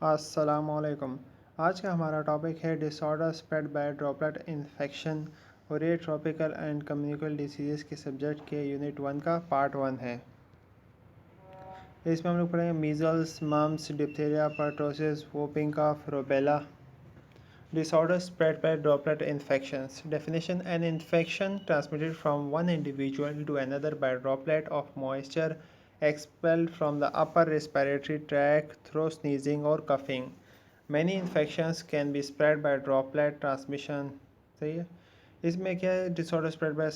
अस्सलामुअलैकुम। आज का हमारा टॉपिक है disorder spread by droplet infection और ये ट्रॉपिकल एंड कम्युनिकेबल डिसीज़ के सब्जेक्ट के यूनिट 1 का पार्ट 1 है। इसमें हम लोग पढ़ेंगे measles, mumps, diphtheria, pertussis, whooping cough, rubella. Disorder spread by droplet infections. Definition: an infection transmitted from one individual to another by droplet of moisture expelled from the upper respiratory tract through sneezing or coughing. Many infections can be spread by droplet transmission. सही है। इसमें क्या है, disorder spread by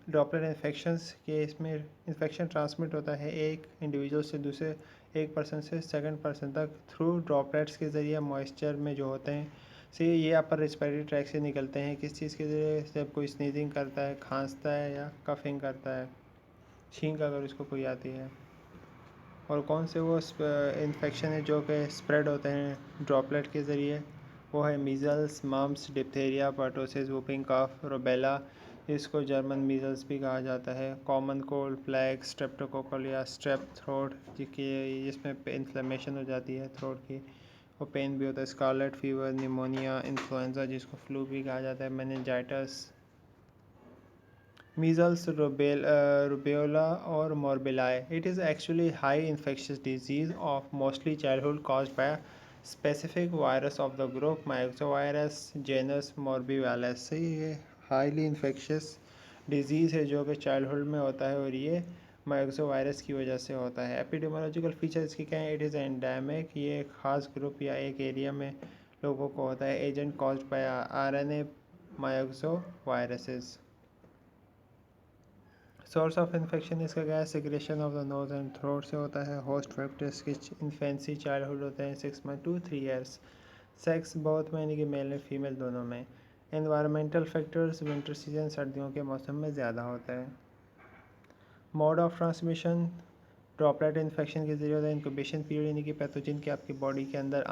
droplet infections के इसमें infection transmit होता है एक इंडिविजुअल से दूसरे एक पर्सन से सेकंड पर्सन तक थ्रू ड्रॉपलेट्स के ज़रिए मॉइस्चर में जो होते हैं से ये अपर रेस्पिरेटरी ट्रैक से निकलते हैं। किस चीज़ के ज़रिए? जब कोई स्नीजिंग करता है, खांसता है या कफिंग करता है, छींक अगर उसको कोई आती है। और कौन से वो इन्फेक्शन है जो कि स्प्रेड होते हैं ड्रॉपलेट के ज़रिए? वो है measles, mumps, diphtheria, pertussis, whooping cough, rubella. इसको जर्मन मीज़ल्स भी कहा जाता है। कॉमन कोल्ड, प्लेग, स्ट्रेप्टोकोकल या स्ट्रेप थ्रोट जिसमें इन्फ्लेमेशन हो जाती है थ्रोट की, वो पेन भी होता है। स्कारलेट फीवर, निमोनिया, इन्फ्लुएंजा जिसको फ्लू भी कहा जाता है, meningitis. Measles, rubella or morbilli. It is actually high infectious disease of mostly childhood caused by a specific virus of the group myxovirus genus morbivalis। ये highly infectious disease है जो कि childhood में होता है और ये माइक्सोवायरस की वजह से होता है। एपिडेमोलॉजिकल फीचर्स की क्या है? It is endemic. ये एक ख़ास ग्रुप या एक एरिया में लोगों को होता है। Agent caused by RNA myxoviruses. Source of infection इसका क्या है? Secretion of the nose and throat से होता है। होस्ट फैक्टर्स की इन्फेंसी चाइल्डहुड होते हैं 6 month to 3 years. Sex both में यानी कि मेल एंड फीमेल दोनों में। एनवायरमेंटल फैक्टर्स विंटर सीजन सर्दियों के मौसम में ज़्यादा होता है। Mode of transmission droplet infection के जरिए होता है। इंक्यूबेशन पीरियड यानी कि पैथोजन के आपकी बॉडी के अंदर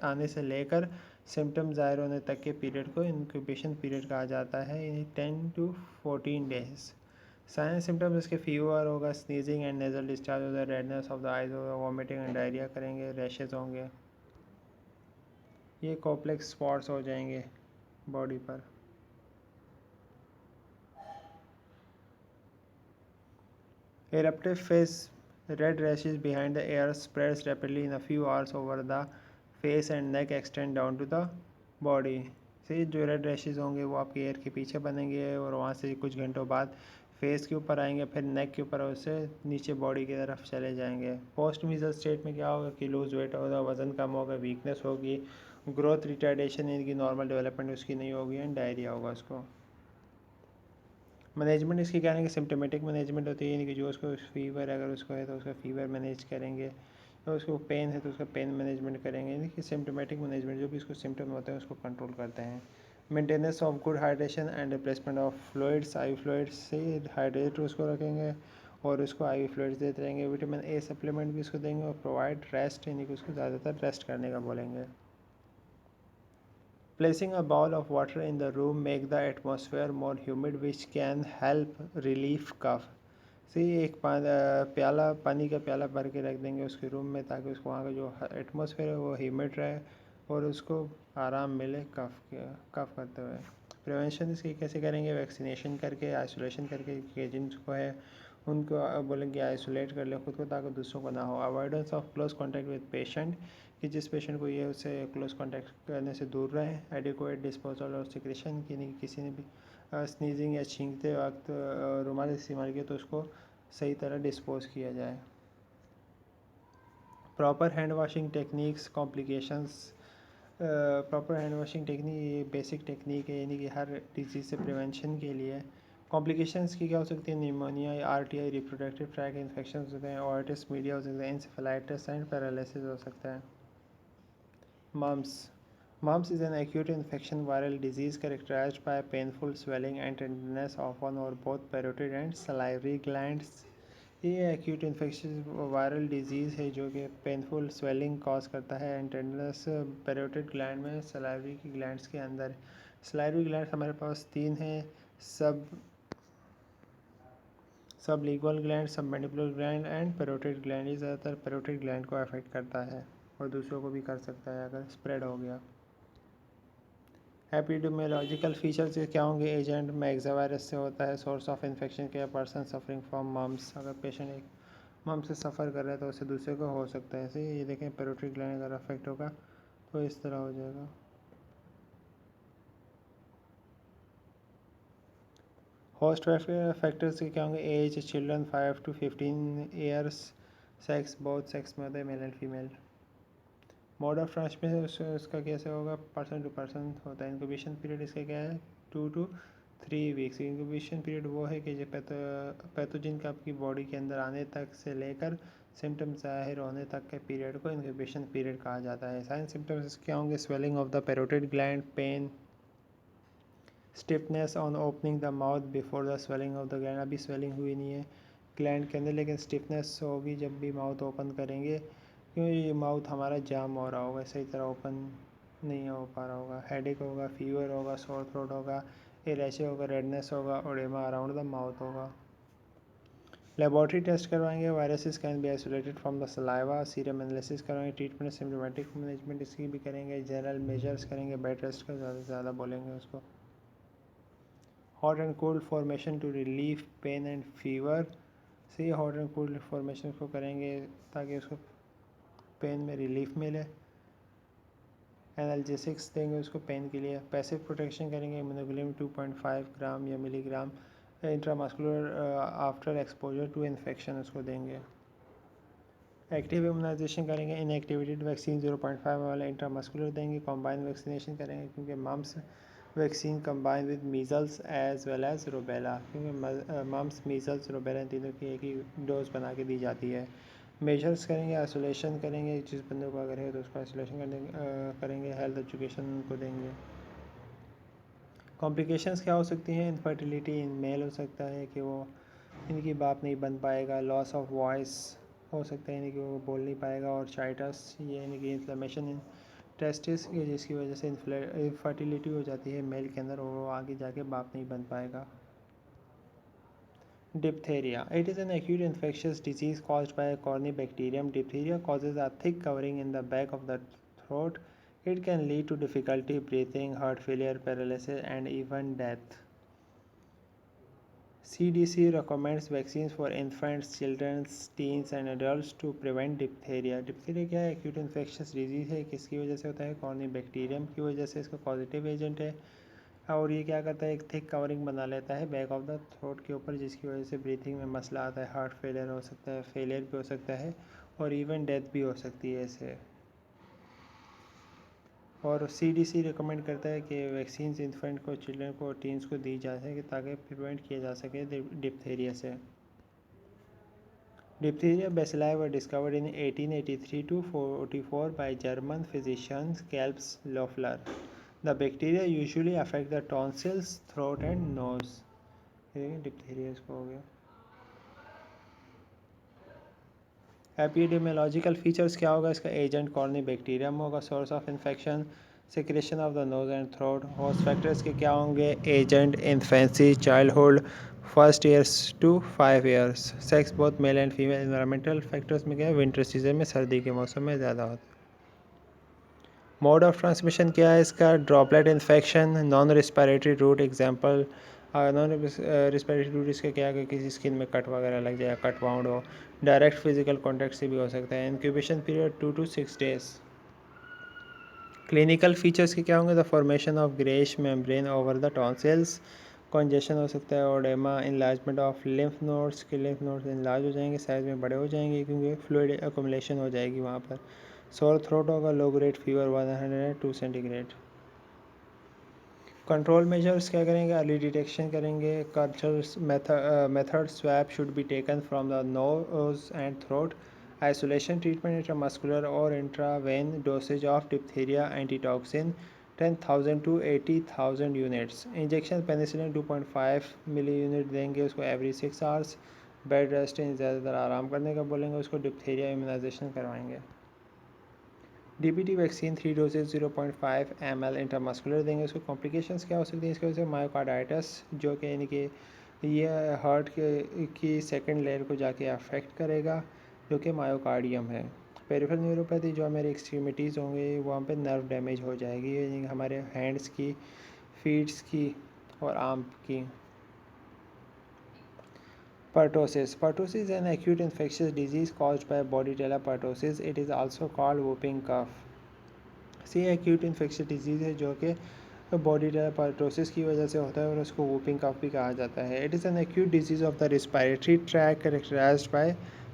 आने से लेकर सिम्टम ज़ाहिर होने तक के पीरियड को इंक्यूबेशन पीरियड कहा जाता है, यानी 10 to 14 डेज। साइन सिम्टम्स इसके फीवर होगा, स्नीजिंग एंड नेजल डिस्चार्ज होगा, रेडनेस ऑफ द आइज होगा, वॉमिटिंग एंड डायरिया करेंगे, रैशेज होंगे, ये कॉम्प्लेक्स स्पॉट्स हो जाएंगे बॉडी पर। Eruptive phase red rashes behind the ear spreads rapidly in a few hours over the face and neck extend down to the body. से जो red rashes होंगे वो आपके एयर के पीछे बनेंगे और वहाँ से कुछ घंटों बाद फेस के ऊपर आएंगे, फिर नेक के ऊपर, उससे नीचे बॉडी की तरफ चले जाएंगे। पोस्ट मीजल स्टेट में क्या होगा कि लूज वेट होगा, वज़न कम होगा, वीकनेस होगी, ग्रोथ रिटार्डेशन यानी कि नॉर्मल डेवलपमेंट उसकी नहीं होगी, एंड डायरिया होगा उसको। मैनेजमेंट इसकी क्या है कि सिम्टोमेटिक मैनेजमेंट होती है, यानी कि जो उसको फीवर अगर उसको है तो उसका फीवर मैनेज करेंगे, तो उसको पेन है तो उसका पेन मैनेजमेंट करेंगे, यानी कि सिम्टोमेटिक मैनेजमेंट जो भी उसको सिम्टम होते हैं उसको कंट्रोल करते हैं। Maintenance of good hydration and replacement of fluids, I fluids से हाइड्रेट उसको रखेंगे और उसको आई फ्लूइड्स देते रहेंगे। विटामिन ए सप्लीमेंट भी उसको देंगे और प्रोवाइड रेस्ट, यानी कि उसको ज़्यादातर रेस्ट करने का बोलेंगे। Placing a bowl of water in the room make the atmosphere more humid which can help relieve cough। से एक प्याला पानी का प्याला भर के रख देंगे उसके रूम में ताकि उसको वहाँ का जो एटमॉस्फेयर है वो ह्यूमिड रहे और उसको आराम मिले कफ करते हुए। प्रिवेंशन इसकी कैसे करेंगे? वैक्सीनेशन करके, आइसोलेशन करके, जिनको है उनको बोलेंगे आइसोलेट कर ले खुद को ताकि दूसरों को ना हो। Avoidance of close contact with patient, कि जिस पेशेंट को ये उससे क्लोज कॉन्टैक्ट करने से दूर रहें। एडिक्वेट डिस्पोजल और सिक्रेशन की, नहीं किसी ने भी स्नीजिंग या छींकते वक्त रुमाल इस्तेमाल किया तो उसको सही तरह डिस्पोज किया जाए। Proper hand washing techniques, complications. Proper hand washing technique ये बेसिक टेक्निक है, यानी कि हर डिजीज़ से प्रिवेंशन के लिए। कॉम्प्लिकेशंस की क्या हो सकती है? निमोनिया या आरटीआई, रिप्रोडक्टिव ट्रैक इन्फेक्शन हो सकते हैं, ओटिस मीडिया हो सकता है, इंसेफेलाइटिस एंड पैरालिसिस हो सकता है। Mums Mumps is an acute infection viral disease characterized by painful swelling and tenderness of one or both parotid and salivary glands। ये एक्यूट इन्फेक्शन वायरल डिजीज़ है जो कि पेनफुल स्वेलिंग कॉज करता है and tenderness parotid gland में, salivary की glands के अंदर। सलाइवरी ग्लैंड हमारे पास 3 हैं, सब लीगुअल ग्लैंड, सब mandibular gland and parotid gland. ये ज़्यादातर पैरोटिड ग्लैंड को अफेक्ट करता है। और दूसरों को भी कर सकता है अगर स्प्रेड हो गया। एपिडेमियोलॉजिकल फीचर्स क्या होंगे? एजेंट मैग्जा वायरस से होता है। सोर्स ऑफ इन्फेक्शन क्या है? पर्सन सफरिंग फ्रॉम मम्स, अगर पेशेंट एक मम से सफ़र कर रहा है तो उसे दूसरे को हो सकता है। ऐसे ये देखें पेरोटिड ग्लैंड अगर अफेक्ट होगा तो इस तरह हो जाएगा। होस्ट फैक्टर्स के क्या होंगे? Age, children 5 to 15 years, sex, बहुत सेक्स में होता है male and female. Mode of transmission उसका कैसे होगा? पर्सन टू पर्सन होता है। इंक्यूबेशन पीरियड इसका क्या है? 2 to 3 वीक्स। इंक्यूबेशन पीरियड वो है कि जो पैथोजन का आपकी बॉडी के अंदर आने तक से लेकर सिम्टम्स ज़ाहिर होने तक के पीरियड को इंक्यूबेशन पीरियड कहा जाता है। साइन सिम्टम्स क्या होंगे? Swelling of the parotid gland, pain, stiffness on opening the mouth before the swelling of the gland. अभी स्वेलिंग हुई नहीं है ग्लैंड के अंदर, लेकिन स्टिफनेस होगी जब भी माउथ ओपन करेंगे, क्योंकि ये माउथ हमारा जाम हो रहा होगा, सही तरह ओपन नहीं हो पा रहा होगा। हेडेक होगा, फीवर होगा, सोर थ्रोट होगा, इरेचे होगा, रेडनेस होगा, ओडेमा अराउंड द माउथ होगा। लेबॉर्ट्री टेस्ट करवाएंगे। Viruses can be isolated from the saliva. Serum analysis करवाएंगे। ट्रीटमेंट सिम्टोमेटिक मैनेजमेंट इसकी भी करेंगे। जनरल मेजर्स करेंगे। बेड रेस्ट का ज़्यादा से ज़्यादा बोलेंगे उसको। Hot and cold formation to relief pain and fever. से हॉट एंड कोल्ड फॉर्मेशन को करेंगे ताकि उसको पेन में रिलीफ मिले। एनाल्जेसिक्स देंगे उसको पेन के लिए। पैसिव प्रोटेक्शन करेंगे। इम्यूनोग्लोबुलिन 2.5 ग्राम या milligram intramuscular after exposure to infection उसको देंगे। एक्टिव इम्यूनाइजेशन करेंगे। इनएक्टिवेटेड वैक्सीन 0.5 वाला इंट्रामस्कुलर देंगे। कॉम्बाइन वैक्सीनेशन करेंगे क्योंकि mumps vaccine combine with measles as well as rubella, क्योंकि मम्स, मीज़ल्स, रूबेला इन तीनों की एक ही डोज बना के दी जाती है। मेजर्स करेंगे। आइसोलेशन करेंगे। जिस बंदे को अगर है तो उसको आइसोलेशन करेंगे। हेल्थ एजुकेशन उनको देंगे। कॉम्प्लिकेशंस क्या हो सकती हैं? इनफर्टिलिटी इन मेल हो सकता है कि वो इनकी बाप नहीं बन पाएगा। लॉस ऑफ वॉइस हो सकता है यानी कि वो बोल नहीं पाएगा। और चाइटस ये यानी कि इन्फ्लेमेशन इन टेस्टिस, जिसकी वजह से इनफर्टिलिटी हो जाती है मेल के अंदर और वो आगे जाके बाप नहीं बन पाएगा। Diphtheria. It is an acute infectious disease caused by a corynebacterium. Diphtheria causes a thick covering in the back of the throat. It can lead to difficulty breathing, heart failure, paralysis, and even death. CDC recommends vaccines for infants, children, teens, and adults to prevent diphtheria. Diphtheria क्या है? Acute infectious disease है। किसकी वजह से होता है? Corynebacterium की वजह से। इसका पॉजिटिव एजेंट है और ये क्या करता है? एक थिक कवरिंग बना लेता है बैक ऑफ द थ्रोट के ऊपर, जिसकी वजह से ब्रीथिंग में मसला आता है। हार्ट फेलियर हो सकता है, फेलियर भी हो सकता है और इवन डेथ भी हो सकती है इससे। और CDC रिकमेंड करता है कि वैक्सीन इन्फेंट को, चिल्ड्रन को, टीन्स को दी जा सके ताकि प्रिवेंट किया जा सके डिप्थेरिया से। Diphtheria bacilli were discovered in 1883 to 44 by German physician Kalbs Loeffler. The bacteria usually affect the tonsils, throat and nose. Diphtheria इसको हो गया। एपिडेमियोलॉजिकल फीचर्स क्या होगा इसका? एजेंट कॉर्निबैक्टीरियम होगा। Source of infection secretion of the nose and throat. Host factors के क्या होंगे? Agent infancy, childhood, first years to 5 years, sex both male and female. Environmental factors में क्या है? विंटर सीजन में, सर्दी के मौसम में ज़्यादा होता है। मोड ऑफ ट्रांसमिशन क्या है इसका? Droplet infection, non respiratory route. Example non respiratory route इसका क्या है? किसी स्किन में कट वगैरह लग जाए, कट वाउंड हो। डायरेक्ट फिजिकल कॉन्टैक्ट से भी हो सकता है। Incubation period 2 to 6 days। Clinical features के क्या होंगे? The formation of greyish membrane over the tonsils. Congestion हो सकता है। Oedema, enlargement of lymph nodes के लिम्फ नोड्स इनलार्ज हो जाएंगे, साइज में बड़े हो जाएंगे क्योंकि फ्लूइड अकोमुलेशन हो जाएगी वहाँ पर। सोर थ्रोट होगा। Low grade fever 102 centigrade. Control measures क्या करेंगे? अर्ली डिटेक्शन करेंगे। Culture method swab should be taken from the nose and throat. Isolation treatment intramuscular और intravenous dosage of diphtheria antitoxin 10,000 to 80,000 units. Injection penicillin 2.5 milli unit देंगे उसको every 6 hours. Bed rest ज़्यादातर आराम करने का बोलेंगे उसको। डिप्थीरिया इम्यूनाइजेशन करवाएंगे। DPT vaccine 3 doses 0.5 ml intramuscular देंगे उसको। कॉम्प्लिकेशंस क्या हो सकती हैं इसकी वजह से? मायोकार्डाइटिस, जो कि यानी कि ये हार्ट की सेकंड लेयर को जाके अफेक्ट करेगा, जो कि मायोकार्डियम है। पेरिफेरल न्यूरोपैथी जो हमारे एक्सट्रीमिटीज़ होंगे वहाँ पे नर्व डैमेज हो जाएगी, यानी हमारे हैंड्स की, फीट्स की और आर्म की। Pertussis. Pertussis is an acute infectious disease caused by Bordetella pertussis. It is also called whooping cough. C acute infectious disease है जो कि बॉडीटेला परटोसिस की वजह से होता है और उसको वूपिंग कफ भी कहा जाता है। It is an acute disease of the respiratory tract characterized by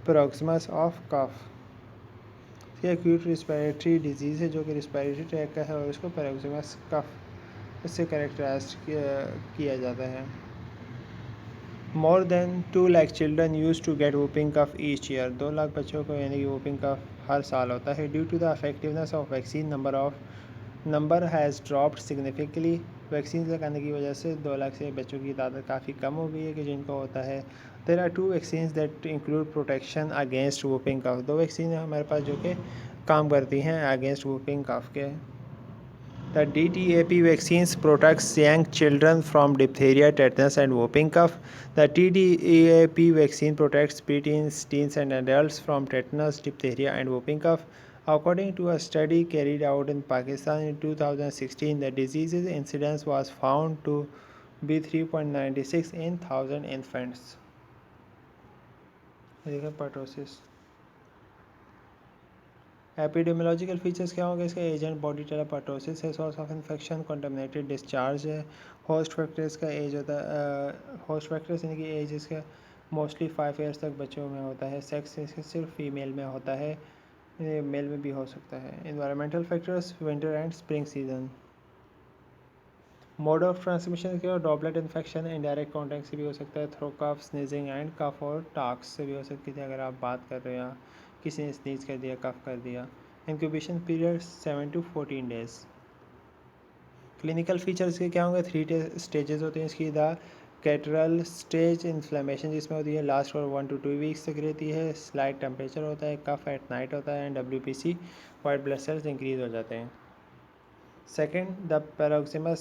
paroxysms of cough. ये एक्यूट रिस्पायरेटरी डिजीज़ है जो कि रिस्पायरेटरी ट्रैक का है और उसको पैरोक्सिमस कफ से कैरेक्टराइज किया जाता है। More than 2 lakh children used to get whooping cough each year. 2 lakh बच्चों को यानी कि whooping cough हर साल होता है। Due to the effectiveness of vaccine, number has dropped significantly. Vaccine लगाने की वजह से 2 लाख से बच्चों की तादाद काफ़ी कम हो गई है कि जिनको होता है। There are 2 vaccines that include protection against whooping cough. 2 vaccine हैं हमारे पास जो कि काम करती हैं against whooping cough के। The DTaP vaccines protects young children from diphtheria, tetanus, and whooping cough. The TDAP vaccine protects preteens, teens, and adults from tetanus, diphtheria, and whooping cough. According to a study carried out in Pakistan in 2016, the disease's incidence was found to be 3.96 in 1,000 infants. Pertussis. Epidemiological features क्या होंगे इसका? Agent बॉडीटेला परटोसिस है, source of infection contaminated discharge है, host factors का as होता है, host factors यानी कि एज इसका मोस्टली 5 ईयर्स तक बच्चों में होता है, सेक्स इसका सिर्फ फीमेल में होता है, मेल में भी हो सकता है। Environmental factors winter and spring season. Mode of transmission क्या? ड्रॉपलेट इन्फेक्शन इनडायरेक्ट कॉन्टैक्ट से भी हो सकता है, थ्रो कफ, स्नीजिंग एंड कफ और टाक्स से भी हो सकती है। अगर आप बात कर रहे हो या किसी ने स्नीज कर दिया, कफ कर दिया। Incubation period 7 to 14 days. Clinical features के क्या होंगे? 3 स्टेजेस होते हैं इसकी। द कैटरल स्टेज इन्फ्लेमेशन जिसमें होती है लास्ट फॉर 1 to 2 वीक्स तक रहती है, स्लाइट टेम्परेचर होता है, कफ एट नाइट होता है and WBC white blood cells increase हो जाते हैं। Second, the paroxysmal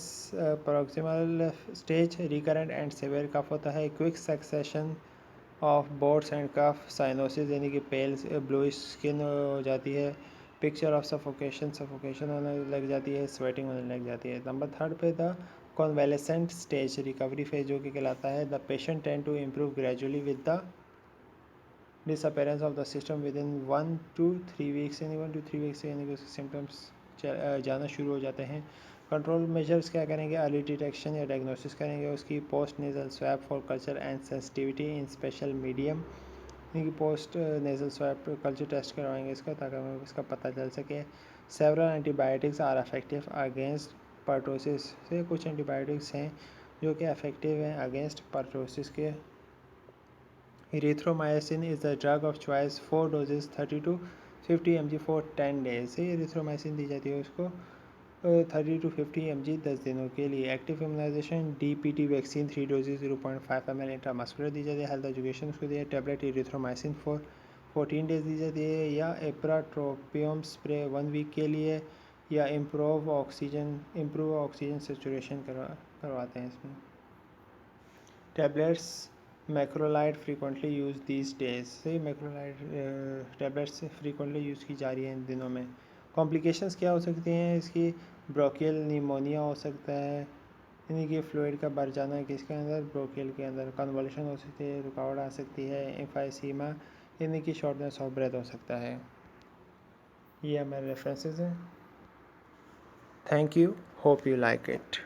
stage recurrent and severe cough होता है, quick succession of bouts and cough, cyanosis यानी कि पेल ब्लूइश स्किन हो जाती है, पिक्चर ऑफ सफोकेशन होने लग जाती है, स्वेटिंग होने लग जाती है। नंबर थर्ड पे the convalescent stage recovery phase जो कि कहलाता है, the patient tend to improve gradually with the disappearance of the system within 1 to 3 weeks, यानी 1 to 3 वीक्स यानी कि उसके सिम्टम्स जाना शुरू हो जाते हैं। कंट्रोल मेजर्स क्या करेंगे? अर्ली डिटेक्शन या डायग्नोसिस करेंगे उसकी, post nasal swab for culture and sensitivity in special medium, यानी कि post nasal swab culture test करवाएंगे इसका ताकि हमें इसका पता चल सके। Several antibiotics are effective against pertussis, से कुछ एंटीबायोटिक्स हैं जो कि अफेक्टिव हैं अगेंस्ट परटोसिस के। Erythromycin is the drug of choice, 4 doses 30 to 50 mg for 10 days. से इरिथ्रोमाइसिन दी जाती है उसको 30 to 50 mg 10 दिनों के लिए। Active immunization DPT vaccine 3 doses 0.5 ml intramuscular दी जाती है। हेल्थ एजुकेशन उसको दिया टैबलेट इरिथ्रोमाइसिन फॉर 14 डेज दी जाती है, या एप्राट्रोपियम स्प्रे 1 वीक के लिए, या इम्प्रूव ऑक्सीजन सेचुरेशन करवाते हैं इसमें। Tablets macrolide frequently use these days, से मैक्रोलाइड टैबलेट्स फ्रीक्वेंटली यूज़ की जा रही हैं इन दिनों में। कॉम्प्लिकेशंस क्या हो सकती हैं इसकी? ब्रोकियल निमोनिया हो सकता है, यानी कि फ्लूइड का भर जाना है किसके अंदर? ब्रोकियल के अंदर। कन्वल्शन हो सकती है, रुकावट आ सकती है, एम्फाइसीमा यानी कि शॉर्टनेस ऑफ ब्रेथ हो सकता है। ये हमारे रेफरेंसेस हैं। Thank you, hope you like it.